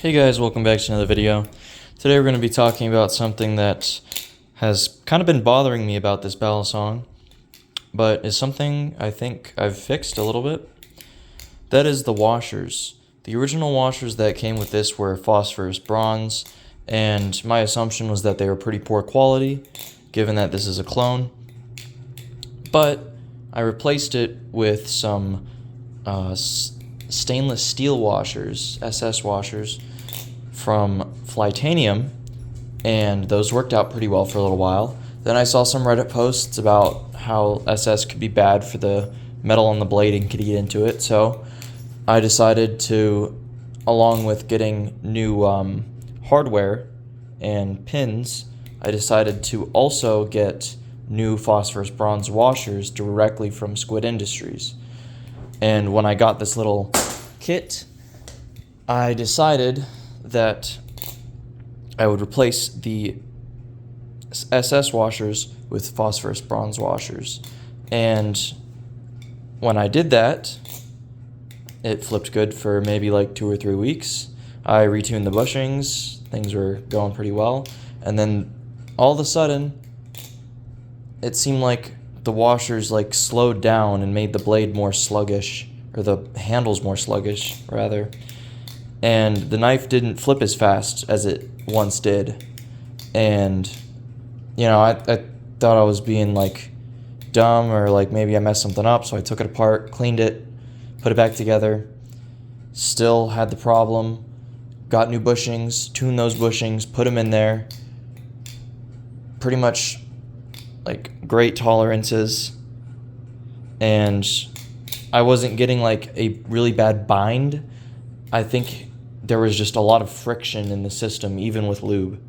Hey guys, welcome back to another video. Today we're going to be talking about something that has kind of been bothering me about this Balisong, but is something I think I've fixed a little bit. That is the washers. The original washers that came with this were phosphorus bronze, and my assumption was that they were pretty poor quality, given that this is a clone. But I replaced it with some stainless steel washers, SS washers, from Flytanium, and those worked out pretty well for a little while. Then I saw some Reddit posts about how SS could be bad for the metal on the blade and could eat into it, so I decided to, along with getting new hardware and pins, I decided to also get new phosphorus bronze washers directly from Squid Industries. And when I got this little kit, I decided that I would replace the SS washers with phosphorus bronze washers. And when I did that, it flipped good for maybe like 2 or 3 weeks. I retuned the bushings, things were going pretty well, and then all of a sudden it seemed like the washers like slowed down and made the blade more sluggish, or the handles more sluggish rather, and the knife didn't flip as fast as it once did. And you know, I thought I was being like dumb, or like maybe I messed something up, so I took it apart, cleaned it, put it back together, still had the problem, got new bushings, tuned those bushings, put them in there, pretty much like great tolerances, and I wasn't getting like a really bad bind. I think there was just a lot of friction in the system, even with lube.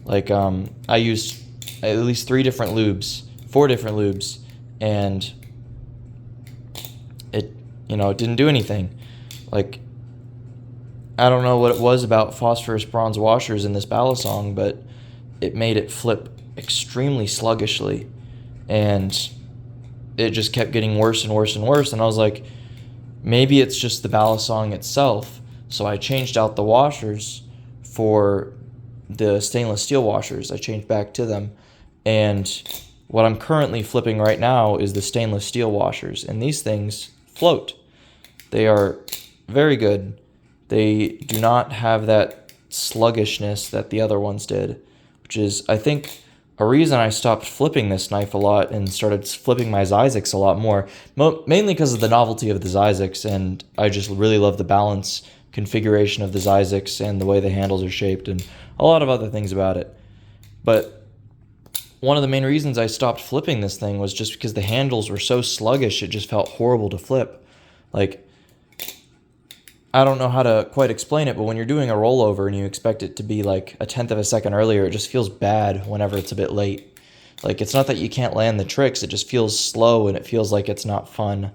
Like I used at least 4 different lubes, and it didn't do anything. Like, I don't know what it was about phosphorus bronze washers in this Balisong, but it made it flip extremely sluggishly, and it just kept getting worse and worse and worse. And I was like, maybe it's just the Balisong itself. So I changed out the washers for the stainless steel washers. I changed back to them, and what I'm currently flipping right now is the stainless steel washers, and these things float. They are very good. They do not have that sluggishness that the other ones did, which is, I think, a reason I stopped flipping this knife a lot and started flipping my Zyzix a lot more, mainly because of the novelty of the Zyzix, and I just really love the balance configuration of the Zyzix and the way the handles are shaped and a lot of other things about it. But one of the main reasons I stopped flipping this thing was just because the handles were so sluggish, it just felt horrible to flip. Like, I don't know how to quite explain it, but when you're doing a rollover and you expect it to be like 1/10 of a second earlier, it just feels bad whenever it's a bit late. Like, it's not that you can't land the tricks, it just feels slow and it feels like it's not fun.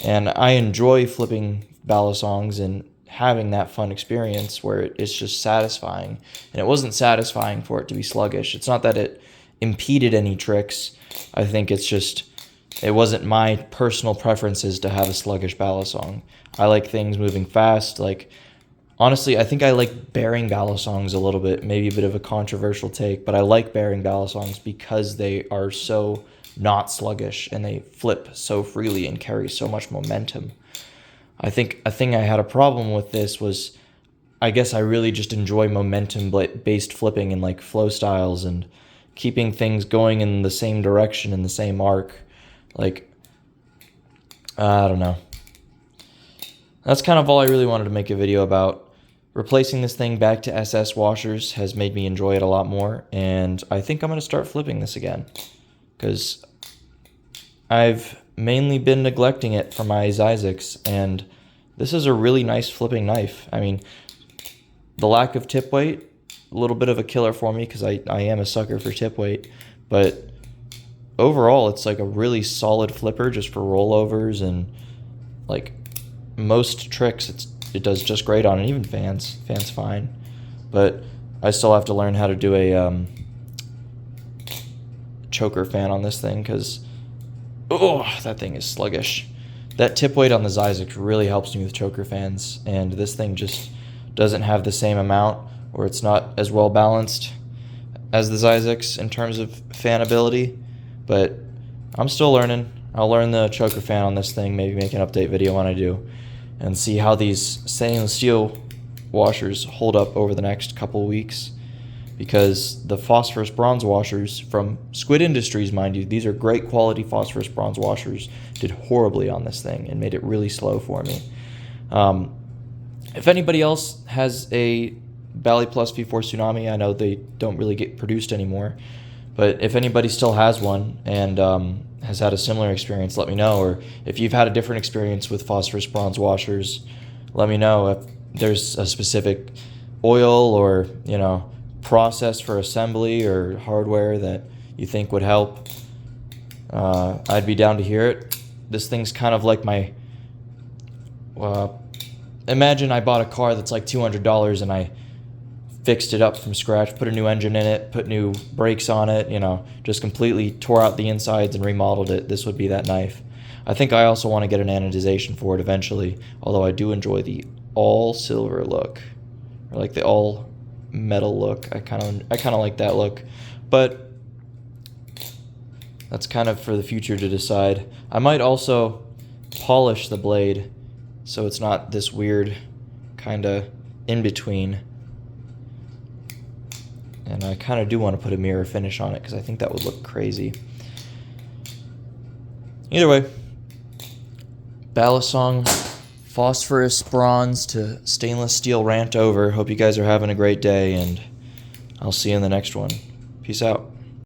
And I enjoy flipping Balisongs and having that fun experience where it's just satisfying. And it wasn't satisfying for it to be sluggish. It's not that it impeded any tricks. I think it's just, it wasn't my personal preferences to have a sluggish Balisong. I like things moving fast. Like, honestly, I think I like bearing Balisongs a little bit. Maybe a bit of a controversial take, but I like bearing Balisongs because they are so not sluggish and they flip so freely and carry so much momentum. I think a thing I had a problem with this was, I guess I really just enjoy momentum-based flipping and like flow styles and keeping things going in the same direction, in the same arc. Like, I don't know. That's kind of all I really wanted to make a video about. Replacing this thing back to SS washers has made me enjoy it a lot more, and I think I'm going to start flipping this again, because I've mainly been neglecting it for my Zyzix, and this is a really nice flipping knife. I mean, the lack of tip weight, a little bit of a killer for me because I am a sucker for tip weight, but overall it's like a really solid flipper just for rollovers and like most tricks. It does just great on, and even fans fine, but I still have to learn how to do a choker fan on this thing, because that thing is sluggish. That tip weight on the Zyzix really helps me with choker fans, and this thing just doesn't have the same amount, or it's not as well balanced as the Zyzix in terms of fan ability. But I'm still learning. I'll learn the choker fan on this thing, maybe make an update video when I do, and see how these stainless steel washers hold up over the next couple weeks. Because the phosphorus bronze washers from Squid Industries, mind you, these are great quality phosphorus bronze washers, did horribly on this thing and made it really slow for me. If anybody else has a Bally Plus V4 Tsunami, I know they don't really get produced anymore, but if anybody still has one and has had a similar experience, let me know. Or if you've had a different experience with phosphorus bronze washers, let me know. If there's a specific oil or, process for assembly or hardware that you think would help, I'd be down to hear it. This thing's kind of like my... imagine I bought a car that's like $200 and I fixed it up from scratch, put a new engine in it, put new brakes on it, just completely tore out the insides and remodeled it. This would be that knife. I think I also want to get an anodization for it eventually, although I do enjoy the all silver look, or like the all metal look. I kind of like that look, but that's kind of for the future to decide. I might also polish the blade so it's not this weird kind of in between. And I kind of do want to put a mirror finish on it because I think that would look crazy. Either way, Balisong phosphorus bronze to stainless steel rant over. Hope you guys are having a great day, and I'll see you in the next one. Peace out.